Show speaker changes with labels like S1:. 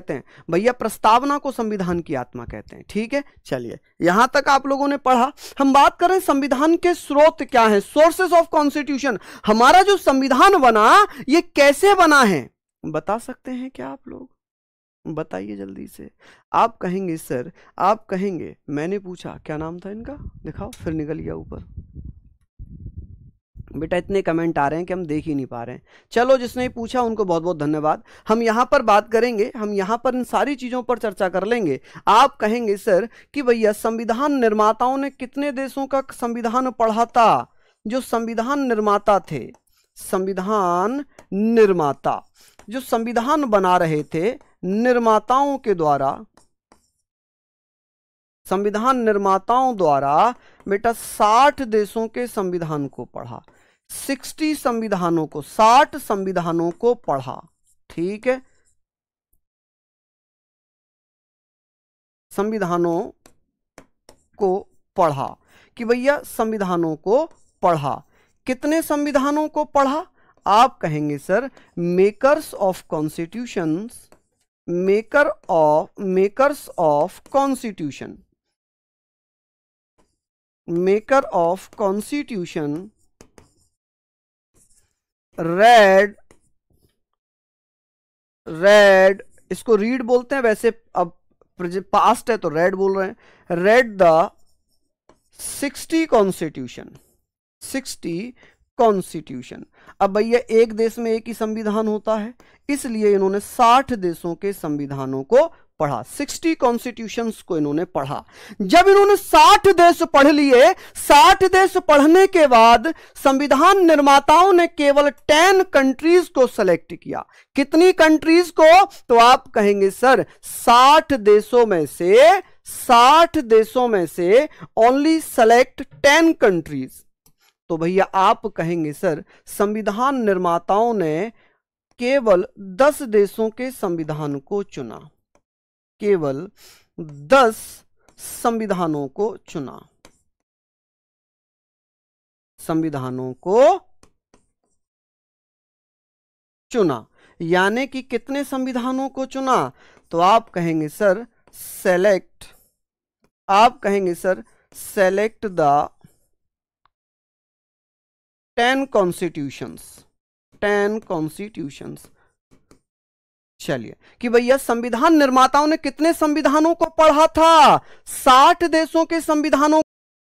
S1: कहते हैं? भैया प्रस्तावना को संविधान की आत्मा कहते हैं। ठीक है, चलिए यहां तक आप लोगों ने पढ़ा। हम बात करें संविधान के स्रोत क्या है, सोर्सेस ऑफ कॉन्स्टिट्यूशन। हमारा जो संविधान बना ये कैसे बना है, बता सकते हैं क्या आप लोग? बताइए जल्दी से। आप कहेंगे सर, आप कहेंगे मैंने पूछा क्या नाम था इनका, दिखाओ, फिर निकल गया ऊपर। बेटा इतने कमेंट आ रहे हैं कि हम देख ही नहीं पा रहे हैं। चलो जिसने पूछा उनको बहुत बहुत धन्यवाद। हम यहां पर बात करेंगे, हम यहां पर इन सारी चीजों पर चर्चा कर लेंगे। आप कहेंगे सर कि भैया संविधान निर्माताओं ने कितने देशों का संविधान पढ़ा था? जो संविधान निर्माता थे, संविधान निर्माता जो संविधान बना रहे थे, निर्माताओं के द्वारा, संविधान निर्माताओं द्वारा बेटा 60 देशों के संविधान को पढ़ा, 60 संविधानों को, 60 संविधानों को पढ़ा। ठीक है, संविधानों को पढ़ा कि भैया संविधानों को पढ़ा। कितने संविधानों को पढ़ा? आप कहेंगे sir makers of constitutions, makers of constitution, maker of constitution red, इसको रीड बोलते हैं, वैसे अब पास्ट है तो रेड बोल रहे हैं। Read the 60 constitution, 60 constitution. अब भैया एक देश में एक ही संविधान होता है, इसलिए इन्होंने 60 देशों के संविधानों को पढ़ा, 60 कॉन्स्टिट्यूशंस को इन्होंने पढ़ा। जब इन्होंने 60 देश पढ़ लिए, 60 देश पढ़ने के बाद संविधान निर्माताओं ने केवल 10 कंट्रीज को सेलेक्ट किया। कितनी कंट्रीज को? तो आप कहेंगे सर 60 देशों में से, 60 देशों में से ओनली सेलेक्ट 10 कंट्रीज। तो भैया आप कहेंगे सर संविधान निर्माताओं ने केवल 10 देशों के संविधान को चुना, केवल 10 संविधानों को चुना, संविधानों को चुना। यानी कि कितने संविधानों को चुना? तो आप कहेंगे सर सेलेक्ट, आप कहेंगे sir select the 10 constitutions, 10 constitutions. चलिए कि भैया संविधान निर्माताओं ने कितने संविधानों को पढ़ा था? 60 देशों के संविधानों